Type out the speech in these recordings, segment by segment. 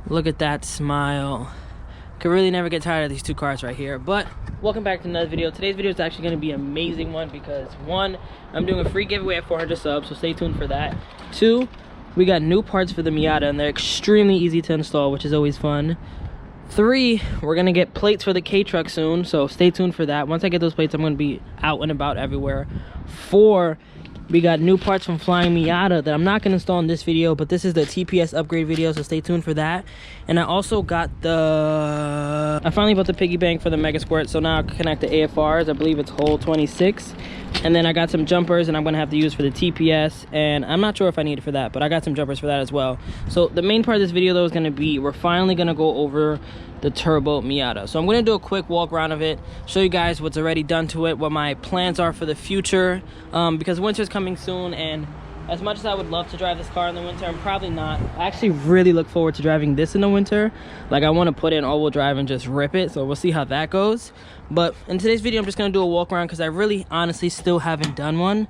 Look at that smile. Could really never get tired of these two cars right here. But welcome back to another video. Today's video is actually going to be an amazing one because one, I'm doing a free giveaway at 400 subs, so stay tuned for that. Two, we got new parts for the Miata and they're extremely easy to install, which is always fun. Three, we're gonna get plates for the K-Truck soon, so stay tuned for that. Once I get those plates, I'm gonna be out and about everywhere. Four, we got new parts from Flying Miata that I'm not gonna install in this video, but this is the TPS upgrade video, so stay tuned for that. And I also got I finally bought the piggy bank for the Mega Squirt, so now I can connect the AFRs. I believe it's hole 26. And then I got some jumpers and I'm gonna have to use for the TPS, and I'm not sure if I need it for that, but I got some jumpers for that as well. So the main part of this video though is gonna be, we're finally gonna go over the turbo Miata. So I'm gonna do a quick walk around of it, show you guys what's already done to it, what my plans are for the future, because winter's coming soon, and as much as I would love to drive this car in the winter, I'm probably not. I actually really look forward to driving this in the winter. Like, I want to put in all-wheel drive and just rip it, so we'll see how that goes. But in today's video, I'm just going to do a walk around because I really honestly still haven't done one.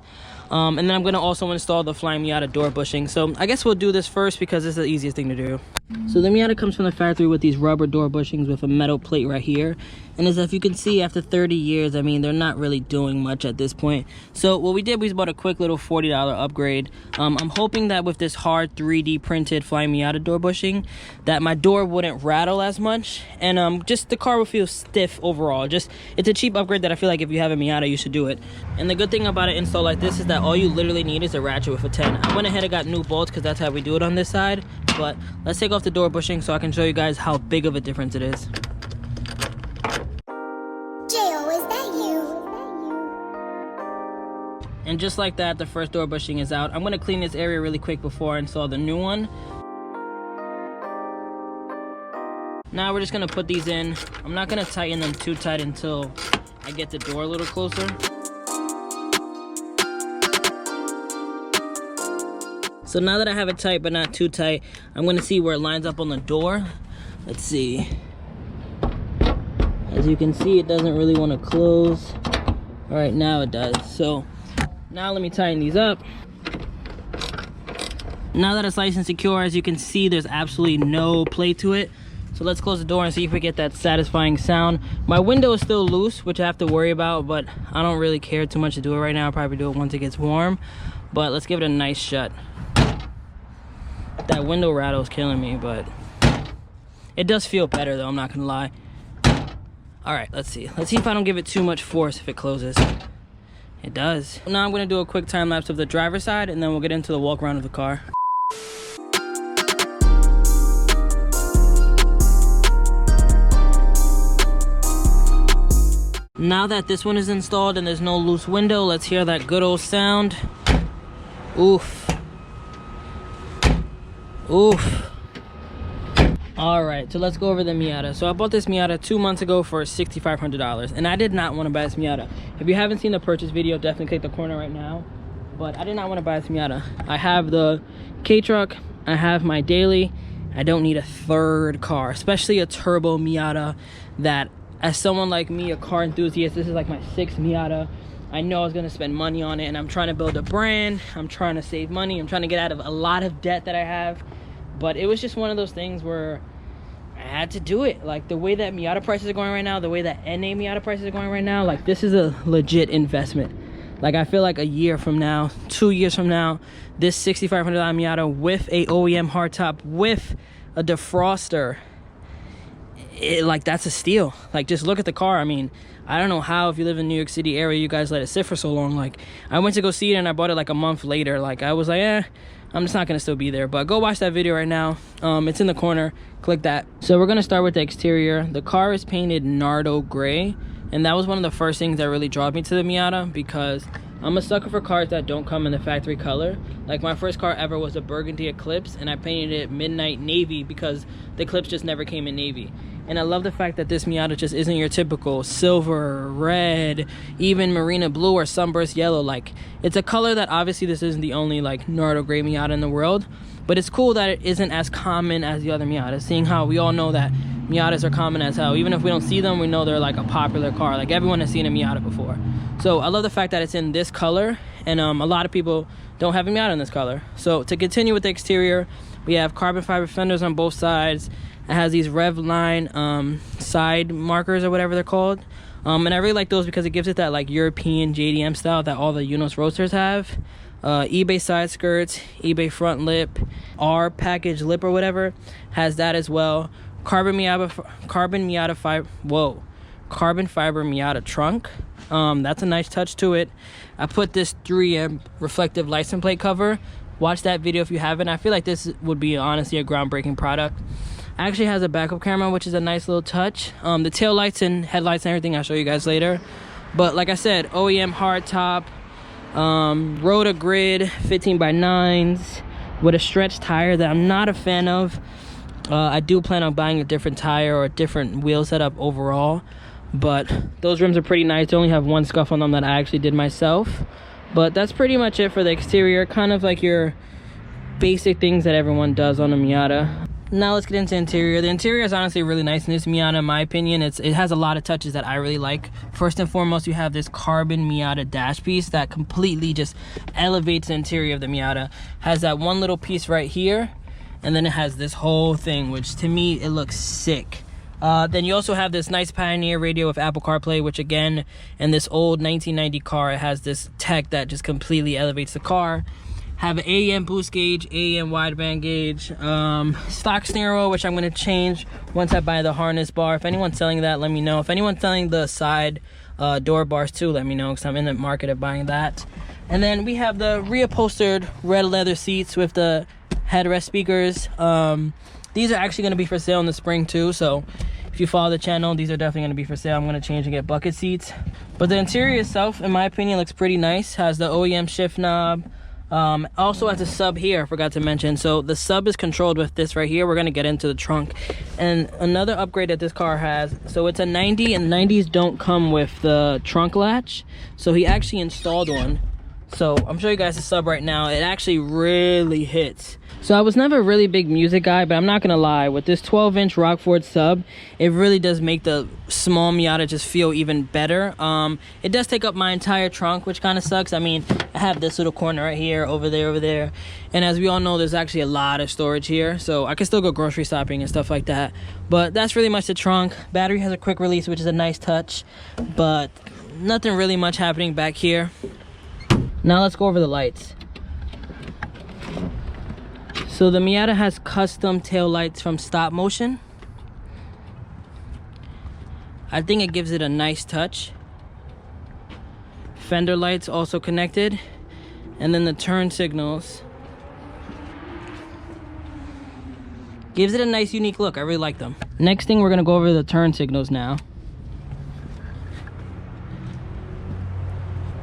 And then I'm going to also install the Flying Miata door bushing. So I guess we'll do this first because it's the easiest thing to do. So the Miata comes from the factory with these rubber door bushings with a metal plate right here. And as if you can see, after 30 years, I mean, they're not really doing much at this point. So what we did, we bought a quick little $40 upgrade. I'm hoping that with this hard 3D printed Flying Miata door bushing, that my door wouldn't rattle as much. And just the car will feel stiff overall. Just, it's a cheap upgrade that I feel like if you have a Miata, you should do it. And the good thing about an install like this is that all you literally need is a ratchet with a 10. I went ahead and got new bolts because that's how we do it on this side. But let's take off the door bushing so I can show you guys how big of a difference it is. And just like that, the first door bushing is out. I'm going to clean this area really quick before I install the new one. Now we're just going to put these in. I'm not going to tighten them too tight until I get the door a little closer. So now that I have it tight but not too tight, I'm going to see where it lines up on the door. Let's see. As you can see, it doesn't really want to close. All right, now it does. So now let me tighten these up. Now that it's nice and secure, as you can see, there's absolutely no play to it. So let's close the door and see if we get that satisfying sound. My window is still loose, which I have to worry about, but I don't really care too much to do it right now. I'll probably do it once it gets warm. But let's give it a nice shut. That window rattle is killing me, but it does feel better though, I'm not gonna lie. All right, let's see. Let's see if I don't give it too much force if it closes. It does. Now I'm gonna do a quick time lapse of the driver's side and then we'll get into the walk around of the car. Now that this one is installed and there's no loose window, let's hear that good old sound. Oof. Oof. All right, so let's go over the Miata. So I bought this Miata 2 months ago for $6,500, and I did not want to buy this Miata. If you haven't seen the purchase video, definitely click the corner right now. But I did not want to buy this Miata. I have the K-Truck, I have my daily. I don't need a third car, especially a turbo Miata that, as someone like me, a car enthusiast, this is like my 6th Miata. I know I was gonna spend money on it, and I'm trying to build a brand. I'm trying to save money. I'm trying to get out of a lot of debt that I have. But it was just one of those things where I had to do it. Like, the way that Miata prices are going right now, the way that NA Miata prices are going right now, like, this is a legit investment. Like, I feel like a year from now, 2 years from now, this $6,500 Miata with a OEM hardtop, with a defroster, like, that's a steal. Like, just look at the car. I mean, I don't know how, if you live in New York City area, you guys let it sit for so long. Like, I went to go see it and I bought it like a month later. Like, I was like, I'm just not gonna still be there. But go watch that video right now. It's in the corner. Click that. So we're gonna start with the exterior. The car is painted Nardo gray, and that was one of the first things that really drew me to the Miata, because I'm a sucker for cars that don't come in the factory color. Like, my first car ever was a burgundy Eclipse, and I painted it midnight navy because the Eclipse just never came in navy. And I love the fact that this Miata just isn't your typical silver, red, even marina blue or sunburst yellow. Like, it's a color that obviously this isn't the only like Nardo gray Miata in the world, but it's cool that it isn't as common as the other Miatas, seeing how we all know that Miatas are common as hell. Even if we don't see them, we know they're like a popular car. Like, everyone has seen a Miata before. So I love the fact that it's in this color, and a lot of people don't have a Miata in this color. So to continue with the exterior, We have carbon fiber fenders on both sides. It has these rev line side markers or whatever they're called. And I really like those because it gives it that like European JDM style that all the Unos Roadsters have. eBay side skirts, eBay front lip, R package lip or whatever has that as well. Carbon fiber Miata trunk. That's a nice touch to it. I put this 3M reflective license plate cover. Watch that video if you haven't. I feel like this would be honestly a groundbreaking product. Actually has a backup camera, which is a nice little touch. The tail lights and headlights and everything I'll show you guys later. But like I said, OEM hardtop, Rota grid 15x9s with a stretch tire that I'm not a fan of. I do plan on buying a different tire or a different wheel setup overall, but those rims are pretty nice. They only have one scuff on them that I actually did myself. But that's pretty much it for the exterior, kind of like your basic things that everyone does on a Miata. Now let's get into interior. The interior is honestly really nice in this Miata, in my opinion. It has a lot of touches that I really like. First and foremost, you have this carbon Miata dash piece that completely just elevates the interior of the Miata. Has that one little piece right here, and then it has this whole thing, which to me, it looks sick. Then you also have this nice Pioneer radio with Apple CarPlay, which again, in this old 1990 car, it has this tech that just completely elevates the car. Have an AEM boost gauge, AEM wideband gauge, stock steering wheel, which I'm going to change once I buy the harness bar. If anyone's selling that, let me know. If anyone's selling the side door bars too, let me know, because I'm in the market of buying that. And then we have the reupholstered red leather seats with the headrest speakers. These are actually going to be for sale in the spring too, so if you follow the channel, these are definitely going to be for sale. I'm going to change and get bucket seats. But the interior itself, in my opinion, looks pretty nice. Has the OEM shift knob. Also has a sub here, I forgot to mention. So the sub is controlled with this right here. We're going to get into the trunk. And another upgrade that this car has, so it's a 90, and 90s don't come with the trunk latch. So he actually installed one. So I'm showing you guys the sub right now. It actually really hits. So I was never a really big music guy, but I'm not gonna lie, with this 12-inch Rockford sub, it really does make the small Miata just feel even better. It does take up my entire trunk, which kind of sucks. I mean, I have this little corner right here, over there, and as we all know, there's actually a lot of storage here, so I can still go grocery shopping and stuff like that. But that's really much the trunk. Battery has a quick release, which is a nice touch, but nothing really much happening back here. Now let's go over the lights. So the Miata has custom tail lights from Stop Motion. I think it gives it a nice touch. Fender lights also connected. And then the turn signals. Gives it a nice unique look. I really like them. Next thing, we're gonna go over the turn signals now.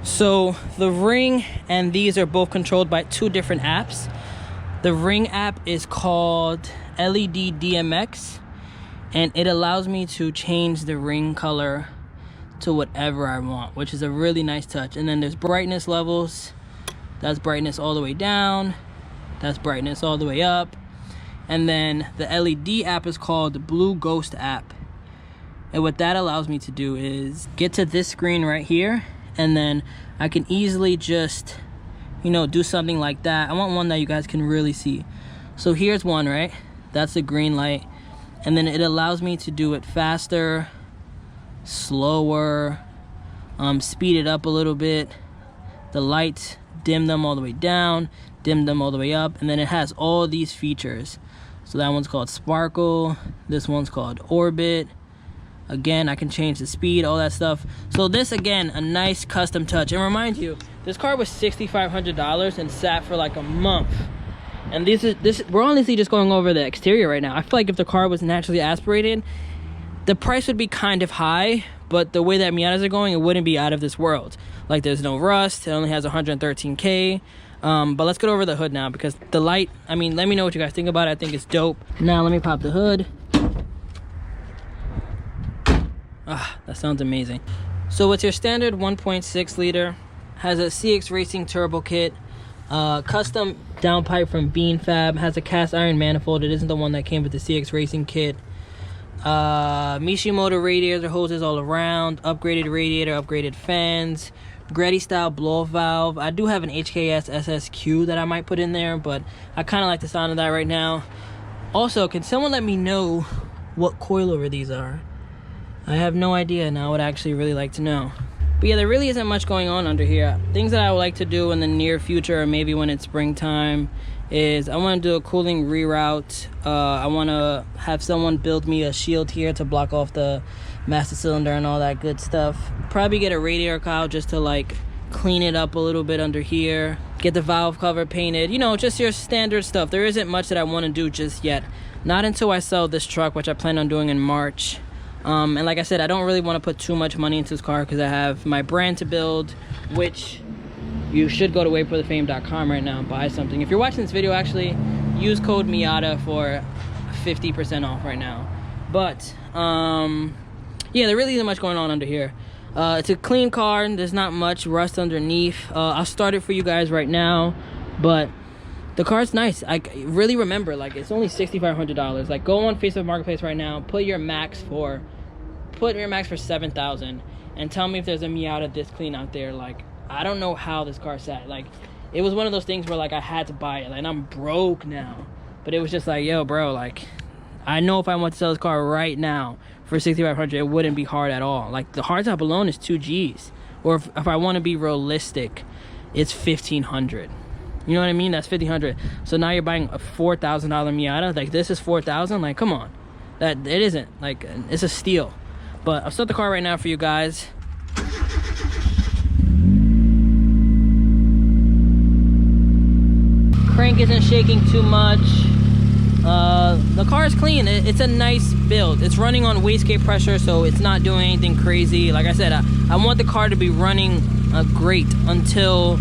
So the Ring and these are both controlled by two different apps. The Ring app is called LED DMX, and it allows me to change the ring color to whatever I want, which is a really nice touch. And then there's brightness levels. That's brightness all the way down. That's brightness all the way up. And then the LED app is called the Blue Ghost app. And what that allows me to do is get to this screen right here, and then I can easily just, you know, do something like that. I want one that you guys can really see. So here's one, right? That's the green light. And then it allows me to do it faster, slower, speed it up a little bit. The lights, dim them all the way down, dim them all the way up. And then it has all these features. So that one's called Sparkle. This one's called Orbit. Again, I can change the speed, all that stuff. So this, again, a nice custom touch. And remind you, this car was $6,500 and sat for like a month. And we're honestly just going over the exterior right now. I feel like if the car was naturally aspirated, the price would be kind of high, but the way that Miatas are going, it wouldn't be out of this world. Like, there's no rust, it only has 113K. But let's get over the hood now, because the light, I mean, let me know what you guys think about it. I think it's dope. Now let me pop the hood. Ah, that sounds amazing. So it's your standard 1.6 liter, has a CX Racing turbo kit, custom downpipe from Beanfab, has a cast iron manifold. It isn't the one that came with the CX Racing kit. Mishimoto radiator hoses all around, upgraded radiator, upgraded fans, Greddy style blow valve. I do have an HKS SSQ that I might put in there, but I kind of like the sound of that right now. Also, can someone let me know what coilover these are? I have no idea, and I would actually really like to know. But yeah, there really isn't much going on under here. Things that I would like to do in the near future, or maybe when it's springtime, is I want to do a cooling reroute. I want to have someone build me a shield here to block off the master cylinder and all that good stuff. Probably get a radiator cowl just to like clean it up a little bit under here. Get the valve cover painted, you know, just your standard stuff. There isn't much that I want to do just yet. Not until I sell this truck, which I plan on doing in March. And like I said, I don't really want to put too much money into this car because I have my brand to build, which you should go to waitforthefame.com right now and buy something. If you're watching this video, actually, use code Miata for 50% off right now. But yeah, there really isn't much going on under here. It's a clean car, and there's not much rust underneath. I'll start it for you guys right now, but the car's nice. I really remember, like, it's only $6,500. Like, go on Facebook Marketplace right now, put your max for $7,000, and tell me if there's a Miata this clean out there. Like, I don't know how this car sat. Like, it was one of those things where, like, I had to buy it, like, and I'm broke now. But it was just like, yo, bro, like, I know if I want to sell this car right now for $6,500, it wouldn't be hard at all. Like, the hardtop alone is 2 G's. Or if I want to be realistic, it's $1,500. You know what I mean? That's $1,500. So now you're buying a $4,000 Miata. Like, this is $4,000. Like, come on. That it isn't. Like, it's a steal. But I'll start the car right now for you guys. Crank isn't shaking too much. The car is clean. It's a nice build. It's running on wastegate pressure, so it's not doing anything crazy. Like I said, I want the car to be running great until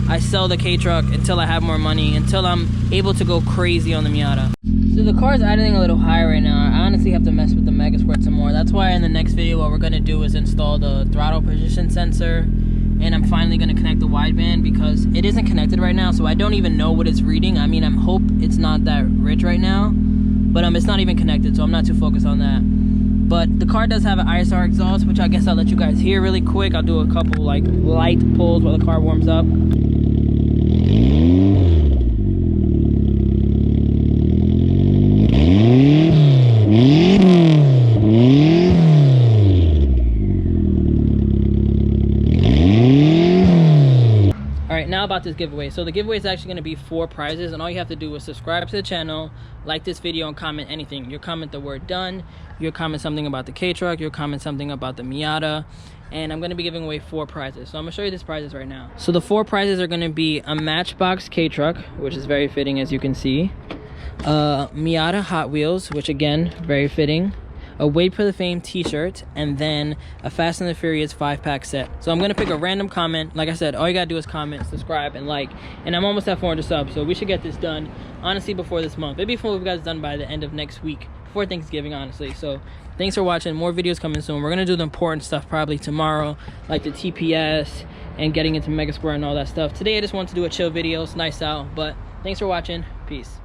I sell the K-Truck, until I have more money, until I'm able to go crazy on the Miata. So the car's idling a little high right now. I honestly have to mess with the Mega Squirt some more. That's why in the next video what we're going to do is install the throttle position sensor. And I'm finally going to connect the wideband because it isn't connected right now, so I don't even know what it's reading. I mean, I hope it's not that rich right now, but it's not even connected, so I'm not too focused on that. But the car does have an ISR exhaust, which I guess I'll let you guys hear really quick. I'll do a couple like light pulls while the car warms up. Now about this giveaway. So the giveaway is actually going to be 4 prizes, and all you have to do is subscribe to the channel, like this video, and comment anything. You'll comment the word done, you'll comment something about the K-Truck, you'll comment something about the Miata, and I'm going to be giving away 4 prizes. So I'm going to show you these prizes right now. So the 4 prizes are going to be a Matchbox K-Truck, which is very fitting as you can see, Miata Hot Wheels, which again, very fitting, a Wait for the Fame t-shirt, and then a Fast and the Furious 5-pack set. So I'm gonna pick a random comment. Like I said, all you gotta do is comment, subscribe, and like. And I'm almost at 400 subs, so we should get this done, honestly, before this month. Maybe before we got this done by the end of next week, before Thanksgiving, honestly. So thanks for watching. More videos coming soon. We're gonna do the important stuff probably tomorrow, like the TPS and getting into Mega Square and all that stuff. Today I just wanted to do a chill video. It's nice out, but thanks for watching. Peace.